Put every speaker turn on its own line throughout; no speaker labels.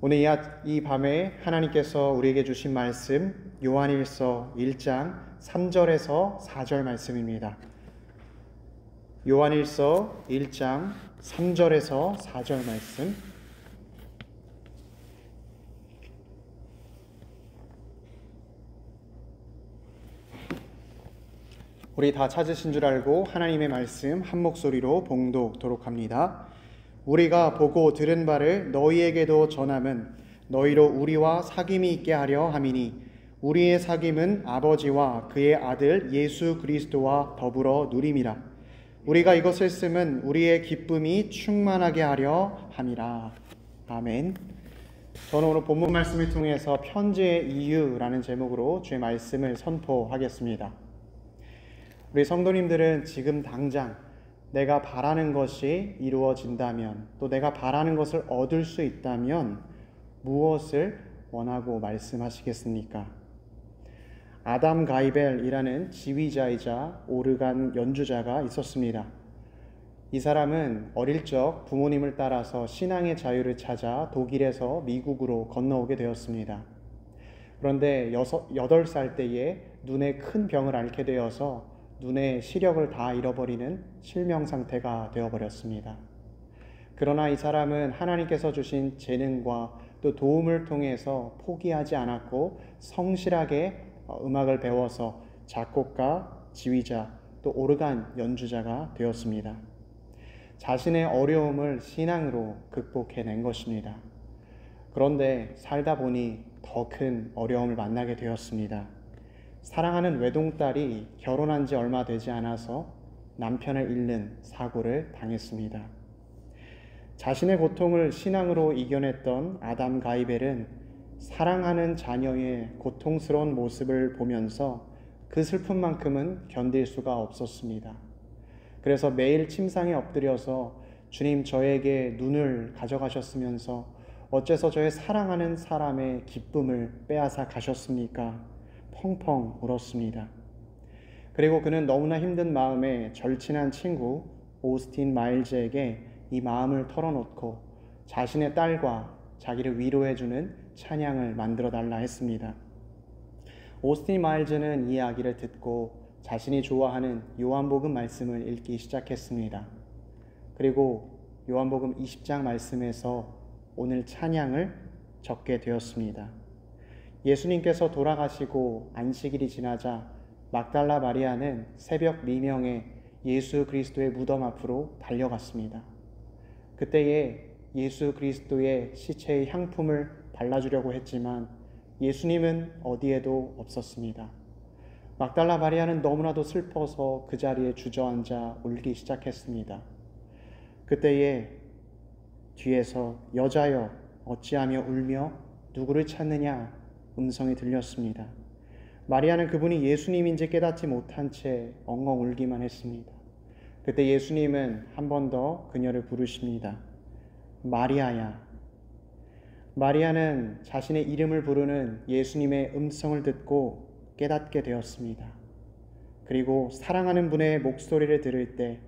오늘 이 밤에 하나님께서 우리에게 주신 말씀 요한일서 1장 3절에서 4절 말씀입니다. 요한일서 1장 3절에서 4절 말씀. 우리 다 찾으신 줄 알고 하나님의 말씀 한 목소리로 봉독토록 합니다. 우리가 보고 들은 바를 너희에게도 전함은 너희로 우리와 사귐이 있게 하려 함이니 우리의 사귐은 아버지와 그의 아들 예수 그리스도와 더불어 누림이라. 우리가 이것을 쓰면 우리의 기쁨이 충만하게 하려 함이라. 아멘. 저는 오늘 본문 말씀을 통해서 편지의 이유라는 제목으로 주의 말씀을 선포하겠습니다. 우리 성도님들은 지금 당장 내가 바라는 것이 이루어진다면, 또 내가 바라는 것을 얻을 수 있다면 무엇을 원하고 말씀하시겠습니까? 아담 가이벨이라는 지휘자이자 오르간 연주자가 있었습니다. 이 사람은 어릴 적 부모님을 따라서 신앙의 자유를 찾아 독일에서 미국으로 건너오게 되었습니다. 그런데 8살 때에 눈에 큰 병을 앓게 되어서 눈의 시력을 다 잃어버리는 실명 상태가 되어버렸습니다. 그러나 이 사람은 하나님께서 주신 재능과 또 도움을 통해서 포기하지 않았고 성실하게 음악을 배워서 작곡가, 지휘자, 또 오르간 연주자가 되었습니다. 자신의 어려움을 신앙으로 극복해낸 것입니다. 그런데 살다 보니 더 큰 어려움을 만나게 되었습니다. 사랑하는 외동딸이 결혼한 지 얼마 되지 않아서 남편을 잃는 사고를 당했습니다. 자신의 고통을 신앙으로 이겨냈던 아담 가이벨은 사랑하는 자녀의 고통스러운 모습을 보면서 그 슬픔만큼은 견딜 수가 없었습니다. 그래서 매일 침상에 엎드려서 주님, 저에게 눈을 가져가셨으면서 어째서 저의 사랑하는 사람의 기쁨을 빼앗아 가셨습니까? 펑펑 울었습니다. 그리고 그는 너무나 힘든 마음에 절친한 친구 오스틴 마일즈에게 이 마음을 털어놓고 자신의 딸과 자기를 위로해주는 찬양을 만들어 달라 했습니다. 오스틴 마일즈는 이 이야기를 듣고 자신이 좋아하는 요한복음 말씀을 읽기 시작했습니다. 그리고 요한복음 20장 말씀에서 오늘 찬양을 적게 되었습니다. 예수님께서 돌아가시고 안식일이 지나자 막달라 마리아는 새벽 미명에 예수 그리스도의 무덤 앞으로 달려갔습니다. 그때에 예수 그리스도의 시체의 향품을 발라주려고 했지만 예수님은 어디에도 없었습니다. 막달라 마리아는 너무나도 슬퍼서 그 자리에 주저앉아 울기 시작했습니다. 그때에 뒤에서 여자여 어찌하며 울며 누구를 찾느냐 음성이 들렸습니다. 마리아는 그분이 예수님인지 깨닫지 못한 채 엉엉 울기만 했습니다. 그때 예수님은 한 번 더 그녀를 부르십니다. 마리아야. 마리아는 자신의 이름을 부르는 예수님의 음성을 듣고 깨닫게 되었습니다. 그리고 사랑하는 분의 목소리를 들을 때,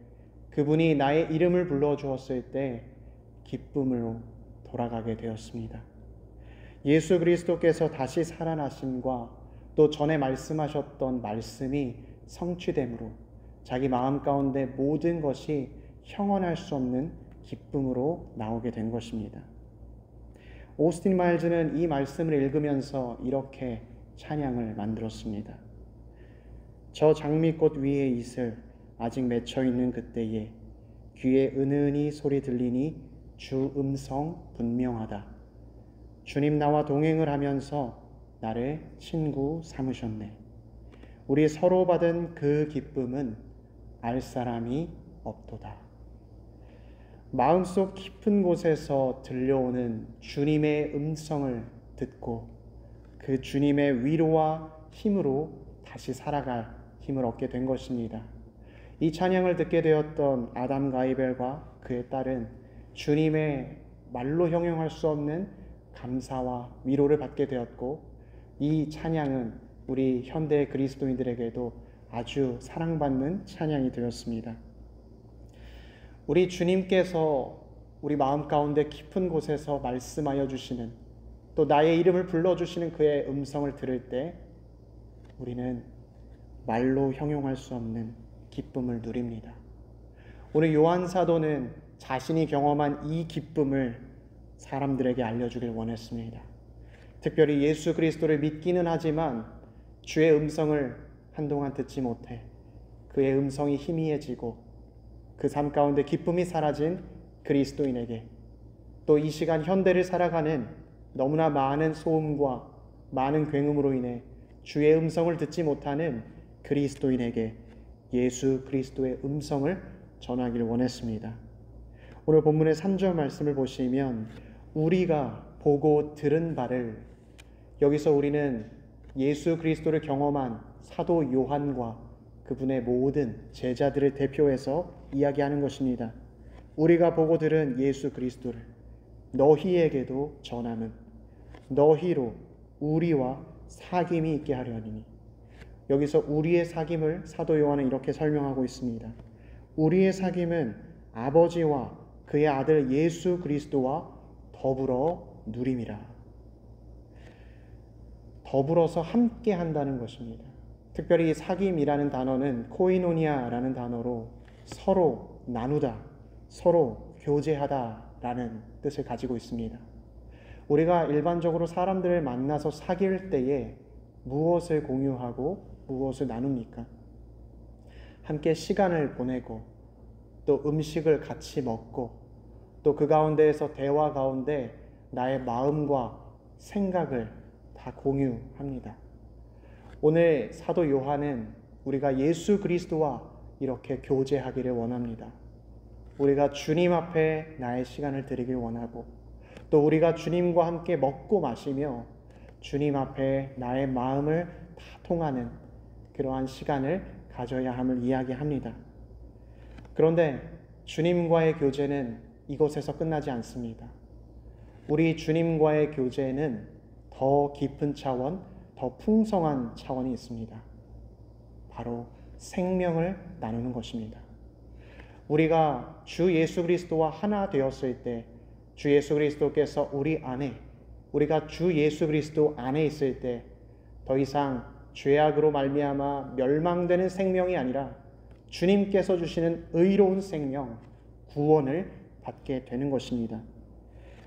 그분이 나의 이름을 불러주었을 때 기쁨으로 돌아가게 되었습니다. 예수 그리스도께서 다시 살아나심과 또 전에 말씀하셨던 말씀이 성취됨으로 자기 마음 가운데 모든 것이 형언할 수 없는 기쁨으로 나오게 된 것입니다. 오스틴 마일즈는 이 말씀을 읽으면서 이렇게 찬양을 만들었습니다. 저 장미꽃 위에 이슬 아직 맺혀 있는 그때에 귀에 은은히 소리 들리니 주 음성 분명하다. 주님 나와 동행을 하면서 나를 친구 삼으셨네. 우리 서로 받은 그 기쁨은 알 사람이 없도다. 마음속 깊은 곳에서 들려오는 주님의 음성을 듣고 그 주님의 위로와 힘으로 다시 살아갈 힘을 얻게 된 것입니다. 이 찬양을 듣게 되었던 아담 가이벨과 그의 딸은 주님의 말로 형용할 수 없는 감사와 위로를 받게 되었고, 이 찬양은 우리 현대 그리스도인들에게도 아주 사랑받는 찬양이 되었습니다. 우리 주님께서 우리 마음 가운데 깊은 곳에서 말씀하여 주시는, 또 나의 이름을 불러주시는 그의 음성을 들을 때 우리는 말로 형용할 수 없는 기쁨을 누립니다. 오늘 요한 사도는 자신이 경험한 이 기쁨을 사람들에게 알려주길 원했습니다. 특별히 예수 그리스도를 믿기는 하지만 주의 음성을 한동안 듣지 못해 그의 음성이 희미해지고 그 삶 가운데 기쁨이 사라진 그리스도인에게, 또 이 시간 현대를 살아가는 너무나 많은 소음과 많은 굉음으로 인해 주의 음성을 듣지 못하는 그리스도인에게 예수 그리스도의 음성을 전하기를 원했습니다. 오늘 본문의 3절 말씀을 보시면 우리가 보고 들은 바를, 여기서 우리는 예수 그리스도를 경험한 사도 요한과 그분의 모든 제자들을 대표해서 이야기하는 것입니다. 우리가 보고 들은 예수 그리스도를 너희에게도 전함은 너희로 우리와 사귐이 있게 하려 하니니. 여기서 우리의 사귐을 사도 요한은 이렇게 설명하고 있습니다. 우리의 사귐은 아버지와 그의 아들 예수 그리스도와 더불어 누림이라. 더불어서 함께 한다는 것입니다. 특별히 사귐이라는 단어는 코이노니아라는 단어로 서로 나누다, 서로 교제하다라는 뜻을 가지고 있습니다. 우리가 일반적으로 사람들을 만나서 사귈 때에 무엇을 공유하고 무엇을 나눕니까? 함께 시간을 보내고 또 음식을 같이 먹고 또 그 가운데에서 대화 가운데 나의 마음과 생각을 다 공유합니다. 오늘 사도 요한은 우리가 예수 그리스도와 이렇게 교제하기를 원합니다. 우리가 주님 앞에 나의 시간을 드리길 원하고, 또 우리가 주님과 함께 먹고 마시며 주님 앞에 나의 마음을 다 통하는 그러한 시간을 가져야 함을 이야기합니다. 그런데 주님과의 교제는 이곳에서 끝나지 않습니다. 우리 주님과의 교제는 더 깊은 차원, 더 풍성한 차원이 있습니다. 바로 생명을 나누는 것입니다. 우리가 주 예수 그리스도와 하나 되었을 때, 주 예수 그리스도께서 우리 안에, 우리가 주 예수 그리스도 안에 있을 때 더 이상 죄악으로 말미암아 멸망되는 생명이 아니라 주님께서 주시는 의로운 생명, 구원을 받게 되는 것입니다.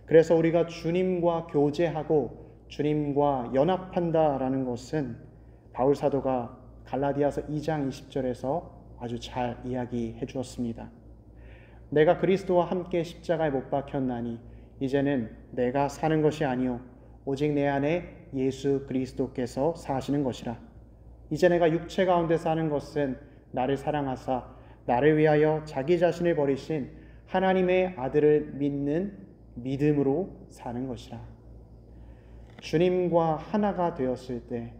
그래서 우리가 주님과 교제하고 주님과 연합한다라는 것은 바울 사도가 갈라디아서 2장 20절에서 아주 잘 이야기해 주었습니다. 내가 그리스도와 함께 십자가에 못 박혔나니 이제는 내가 사는 것이 아니요 오직 내 안에 예수 그리스도께서 사시는 것이라. 이제 내가 육체 가운데 사는 것은 나를 사랑하사 나를 위하여 자기 자신을 버리신 하나님의 아들을 믿는 믿음으로 사는 것이라. 주님과 하나가 되었을 때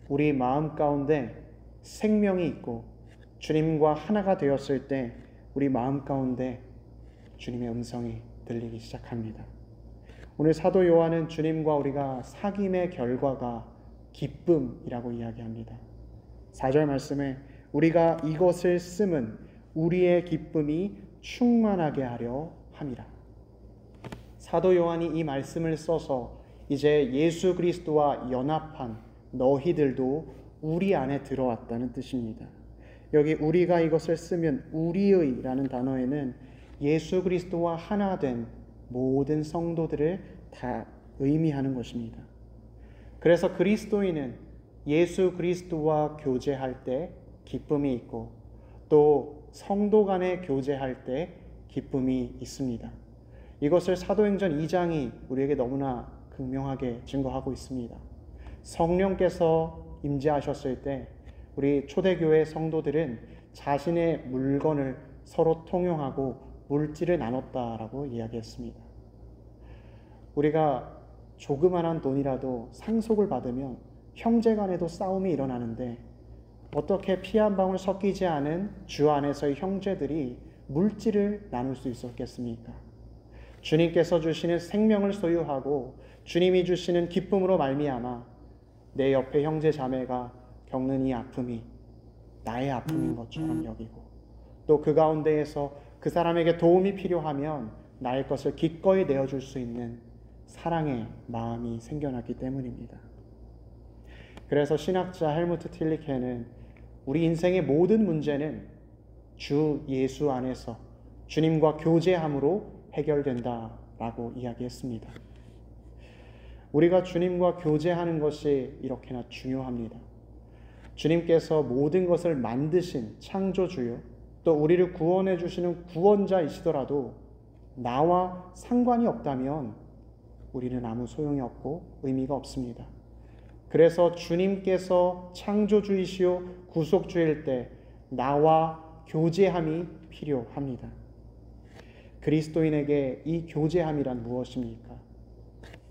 우리 마음 가운데 생명이 있고, 주님과 하나가 되었을 때 우리 마음 가운데 주님의 음성이 들리기 시작합니다. 오늘 사도 요한은 주님과 우리가 사귐의 결과가 기쁨이라고 이야기합니다. 4절 말씀에 우리가 이것을 쓰면 우리의 기쁨이 충만하게 하려 함이라. 사도 요한이 이 말씀을 써서 이제 예수 그리스도와 연합한 너희들도 우리 안에 들어왔다는 뜻입니다. 여기 우리가 이것을 쓰면 우리의라는 단어에는 예수 그리스도와 하나 된 모든 성도들을 다 의미하는 것입니다. 그래서 그리스도인은 예수 그리스도와 교제할 때 기쁨이 있고, 또 성도 간에 교제할 때 기쁨이 있습니다. 이것을 사도행전 2장이 우리에게 너무나 극명하게 증거하고 있습니다. 성령께서 임재하셨을 때 우리 초대교회 성도들은 자신의 물건을 서로 통용하고 물질을 나눴다라고 이야기했습니다. 우리가 조그만한 돈이라도 상속을 받으면 형제 간에도 싸움이 일어나는데 어떻게 피 한 방울 섞이지 않은 주 안에서의 형제들이 물질을 나눌 수 있었겠습니까? 주님께서 주시는 생명을 소유하고 주님이 주시는 기쁨으로 말미암아 내 옆에 형제 자매가 겪는 이 아픔이 나의 아픔인 것처럼 여기고, 또 그 가운데에서 그 사람에게 도움이 필요하면 나의 것을 기꺼이 내어줄 수 있는 사랑의 마음이 생겨났기 때문입니다. 그래서 신학자 헬무트 틸리케는 우리 인생의 모든 문제는 주 예수 안에서 주님과 교제함으로 해결된다라고 이야기했습니다. 우리가 주님과 교제하는 것이 이렇게나 중요합니다. 주님께서 모든 것을 만드신 창조주요, 또 우리를 구원해 주시는 구원자이시더라도 나와 상관이 없다면 우리는 아무 소용이 없고 의미가 없습니다. 그래서 주님께서 창조주이시요 구속주일 때 나와 교제함이 필요합니다. 그리스도인에게 이 교제함이란 무엇입니까?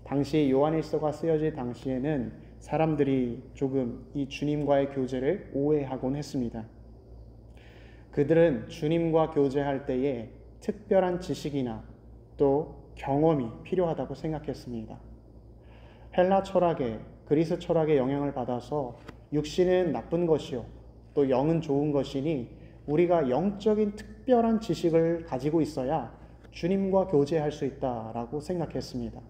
당시 요한일서가 쓰여질 당시에는 사람들이 조금 이 주님과의 교제를 오해하곤 했습니다. 그들은 주님과 교제할 때에 특별한 지식이나 또 경험이 필요하다고 생각했습니다. 헬라 철학에, 그리스 철학의 영향을 받아서 육신은 나쁜 것이요 또 영은 좋은 것이니 우리가 영적인 특별한 지식을 가지고 있어야 주님과 교제할 수 있다라고 생각했습니다.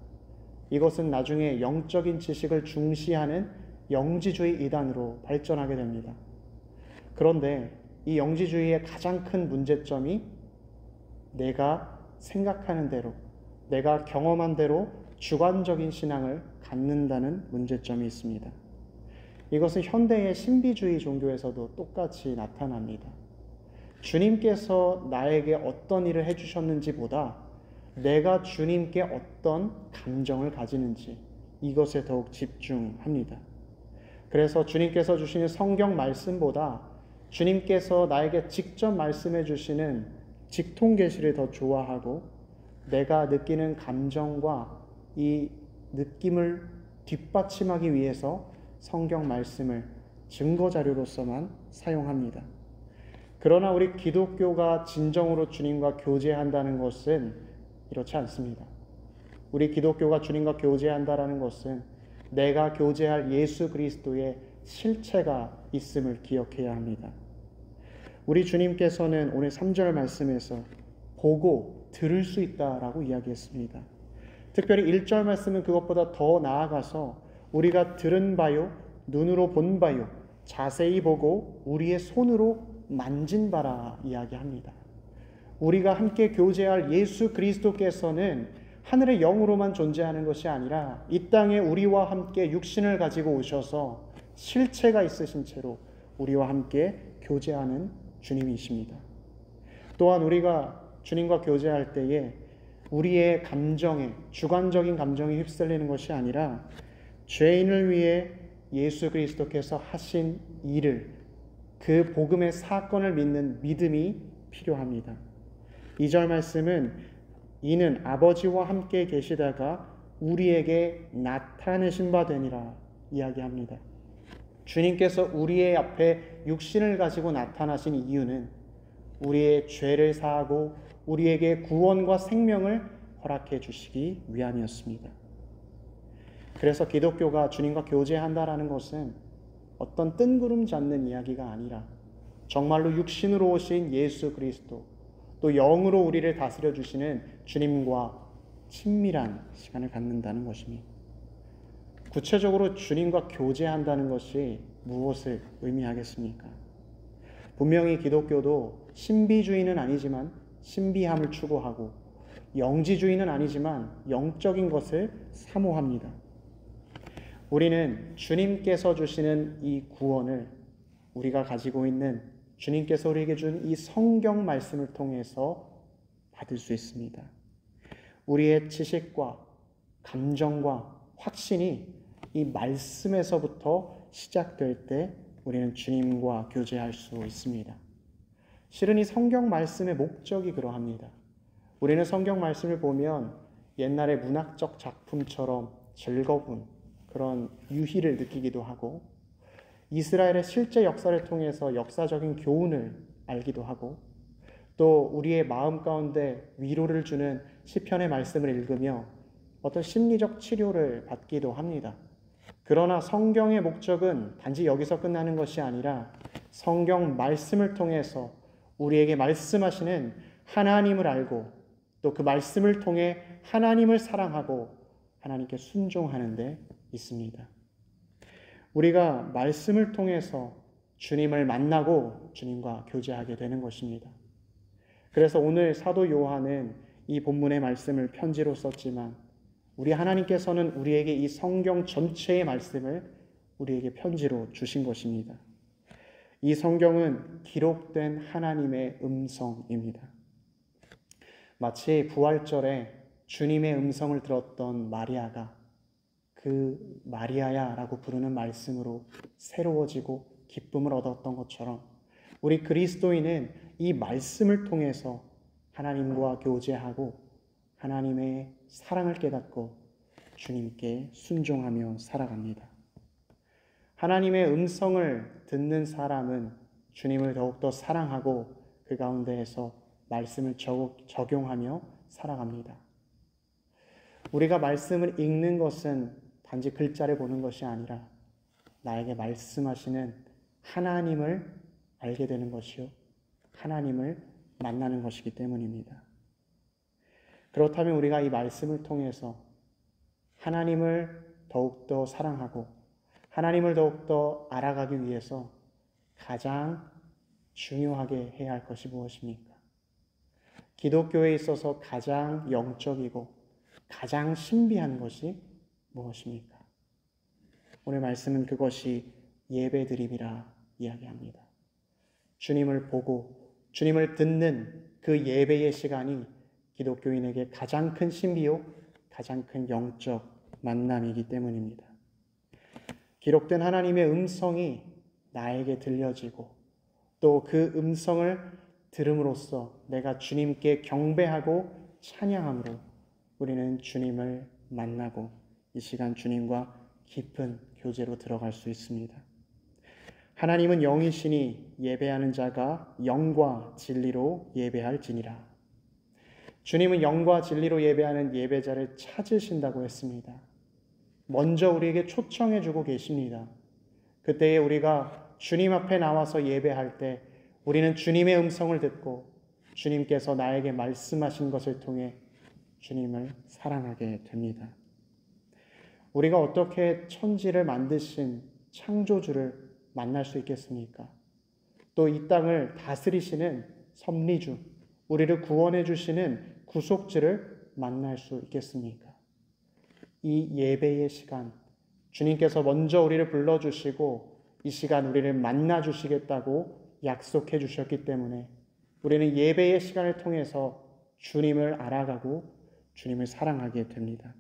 이것은 나중에 영적인 지식을 중시하는 영지주의 이단으로 발전하게 됩니다. 그런데 이 영지주의의 가장 큰 문제점이 내가 생각하는 대로, 내가 경험한 대로 주관적인 신앙을 갖는다는 문제점이 있습니다. 이것은 현대의 신비주의 종교에서도 똑같이 나타납니다. 주님께서 나에게 어떤 일을 해주셨는지 보다 내가 주님께 어떤 감정을 가지는지 이것에 더욱 집중합니다. 그래서 주님께서 주시는 성경 말씀보다 주님께서 나에게 직접 말씀해 주시는 직통계시를 더 좋아하고 내가 느끼는 감정과 이 느낌을 뒷받침하기 위해서 성경 말씀을 증거자료로서만 사용합니다. 그러나 우리 기독교가 진정으로 주님과 교제한다는 것은 이렇지 않습니다. 우리 기독교가 주님과 교제한다는 것은 내가 교제할 예수 그리스도의 실체가 있음을 기억해야 합니다. 우리 주님께서는 오늘 3절 말씀에서 보고 들을 수 있다라고 이야기했습니다. 특별히 1절 말씀은 그것보다 더 나아가서 우리가 들은 바요, 눈으로 본 바요, 자세히 보고 우리의 손으로 만진 바라 이야기합니다. 우리가 함께 교제할 예수 그리스도께서는 하늘의 영으로만 존재하는 것이 아니라 이 땅에 우리와 함께 육신을 가지고 오셔서 실체가 있으신 채로 우리와 함께 교제하는 주님이십니다. 또한 우리가 주님과 교제할 때에 우리의 감정에, 주관적인 감정이 휩쓸리는 것이 아니라 죄인을 위해 예수 그리스도께서 하신 일을, 그 복음의 사건을 믿는 믿음이 필요합니다. 2절 말씀은 이는 아버지와 함께 계시다가 우리에게 나타내신 바 되니라 이야기합니다. 주님께서 우리의 앞에 육신을 가지고 나타나신 이유는 우리의 죄를 사하고 우리에게 구원과 생명을 허락해 주시기 위함이었습니다. 그래서 기독교가 주님과 교제한다라는 것은 어떤 뜬구름 잡는 이야기가 아니라 정말로 육신으로 오신 예수 그리스도, 또 영으로 우리를 다스려 주시는 주님과 친밀한 시간을 갖는다는 것입니다. 구체적으로 주님과 교제한다는 것이 무엇을 의미하겠습니까? 분명히 기독교도 신비주의는 아니지만 신비함을 추구하고 영지주의는 아니지만 영적인 것을 사모합니다. 우리는 주님께서 주시는 이 구원을 우리가 가지고 있는 주님께서 우리에게 준 이 성경 말씀을 통해서 받을 수 있습니다. 우리의 지식과 감정과 확신이 이 말씀에서부터 시작될 때 우리는 주님과 교제할 수 있습니다. 실은 이 성경 말씀의 목적이 그러합니다. 우리는 성경 말씀을 보면 옛날의 문학적 작품처럼 즐거운 그런 유희를 느끼기도 하고 이스라엘의 실제 역사를 통해서 역사적인 교훈을 알기도 하고 또 우리의 마음 가운데 위로를 주는 시편의 말씀을 읽으며 어떤 심리적 치료를 받기도 합니다. 그러나 성경의 목적은 단지 여기서 끝나는 것이 아니라 성경 말씀을 통해서 우리에게 말씀하시는 하나님을 알고 또 그 말씀을 통해 하나님을 사랑하고 하나님께 순종하는 데 있습니다. 우리가 말씀을 통해서 주님을 만나고 주님과 교제하게 되는 것입니다. 그래서 오늘 사도 요한은 이 본문의 말씀을 편지로 썼지만 우리 하나님께서는 우리에게 이 성경 전체의 말씀을 우리에게 편지로 주신 것입니다. 이 성경은 기록된 하나님의 음성입니다. 마치 부활절에 주님의 음성을 들었던 마리아가 그 마리아야 라고 부르는 말씀으로 새로워지고 기쁨을 얻었던 것처럼 우리 그리스도인은 이 말씀을 통해서 하나님과 교제하고 하나님의 사랑을 깨닫고 주님께 순종하며 살아갑니다. 하나님의 음성을 듣는 사람은 주님을 더욱더 사랑하고 그 가운데에서 말씀을 적용하며 살아갑니다. 우리가 말씀을 읽는 것은 단지 글자를 보는 것이 아니라 나에게 말씀하시는 하나님을 알게 되는 것이요, 하나님을 만나는 것이기 때문입니다. 그렇다면 우리가 이 말씀을 통해서 하나님을 더욱더 사랑하고 하나님을 더욱더 알아가기 위해서 가장 중요하게 해야 할 것이 무엇입니까? 기독교에 있어서 가장 영적이고 가장 신비한 것이 무엇입니까? 오늘 말씀은 그것이 예배드림이라 이야기합니다. 주님을 보고 주님을 듣는 그 예배의 시간이 기독교인에게 가장 큰 신비요, 가장 큰 영적 만남이기 때문입니다. 기록된 하나님의 음성이 나에게 들려지고 또 그 음성을 들음으로써 내가 주님께 경배하고 찬양함으로 우리는 주님을 만나고 이 시간 주님과 깊은 교제로 들어갈 수 있습니다. 하나님은 영이시니 예배하는 자가 영과 진리로 예배할지니라. 주님은 영과 진리로 예배하는 예배자를 찾으신다고 했습니다. 먼저 우리에게 초청해 주고 계십니다. 그때에 우리가 주님 앞에 나와서 예배할 때 우리는 주님의 음성을 듣고 주님께서 나에게 말씀하신 것을 통해 주님을 사랑하게 됩니다. 우리가 어떻게 천지를 만드신 창조주를 만날 수 있겠습니까? 또 이 땅을 다스리시는 섭리주, 우리를 구원해 주시는 구속주를 만날 수 있겠습니까? 이 예배의 시간, 주님께서 먼저 우리를 불러주시고 이 시간 우리를 만나 주시겠다고 약속해 주셨기 때문에 우리는 예배의 시간을 통해서 주님을 알아가고 주님을 사랑하게 됩니다.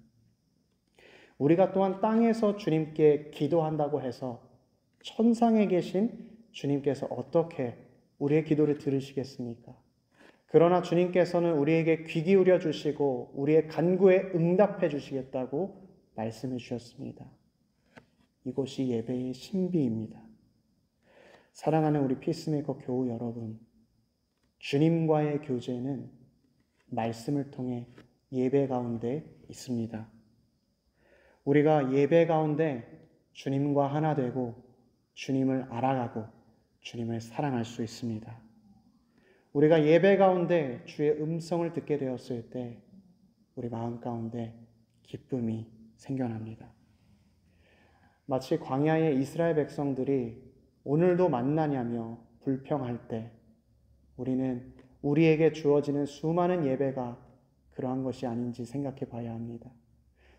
우리가 또한 땅에서 주님께 기도한다고 해서 천상에 계신 주님께서 어떻게 우리의 기도를 들으시겠습니까? 그러나 주님께서는 우리에게 귀 기울여 주시고 우리의 간구에 응답해 주시겠다고 말씀해 주셨습니다. 이것이 예배의 신비입니다. 사랑하는 우리 피스메이커 교우 여러분, 주님과의 교제는 말씀을 통해 예배 가운데 있습니다. 우리가 예배 가운데 주님과 하나 되고 주님을 알아가고 주님을 사랑할 수 있습니다. 우리가 예배 가운데 주의 음성을 듣게 되었을 때 우리 마음 가운데 기쁨이 생겨납니다. 마치 광야의 이스라엘 백성들이 오늘도 만나냐며 불평할 때 우리는 우리에게 주어지는 수많은 예배가 그러한 것이 아닌지 생각해 봐야 합니다.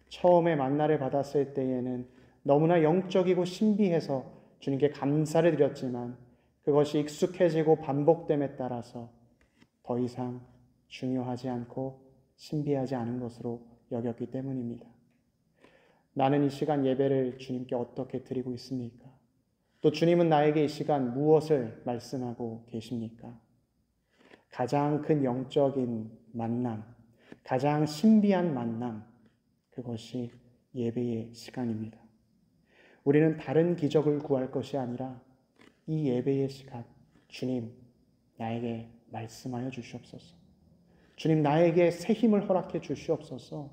처음에 만나를 받았을 때에는 너무나 영적이고 신비해서 주님께 감사를 드렸지만 그것이 익숙해지고 반복됨에 따라서 더 이상 중요하지 않고 신비하지 않은 것으로 여겼기 때문입니다. 나는 이 시간 예배를 주님께 어떻게 드리고 있습니까? 또 주님은 나에게 이 시간 무엇을 말씀하고 계십니까? 가장 큰 영적인 만남, 가장 신비한 만남, 그것이 예배의 시간입니다. 우리는 다른 기적을 구할 것이 아니라 이 예배의 시간, 주님 나에게 말씀하여 주시옵소서. 주님 나에게 새 힘을 허락해 주시옵소서.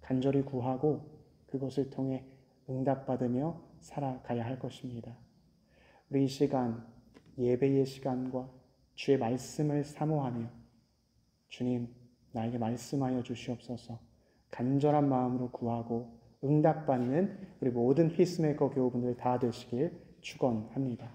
간절히 구하고 그것을 통해 응답받으며 살아가야 할 것입니다. 우리 이 시간 예배의 시간과 주의 말씀을 사모하며 주님 나에게 말씀하여 주시옵소서. 간절한 마음으로 구하고 응답받는 우리 모든 피스메이커 교우분들 다 되시길 축원합니다.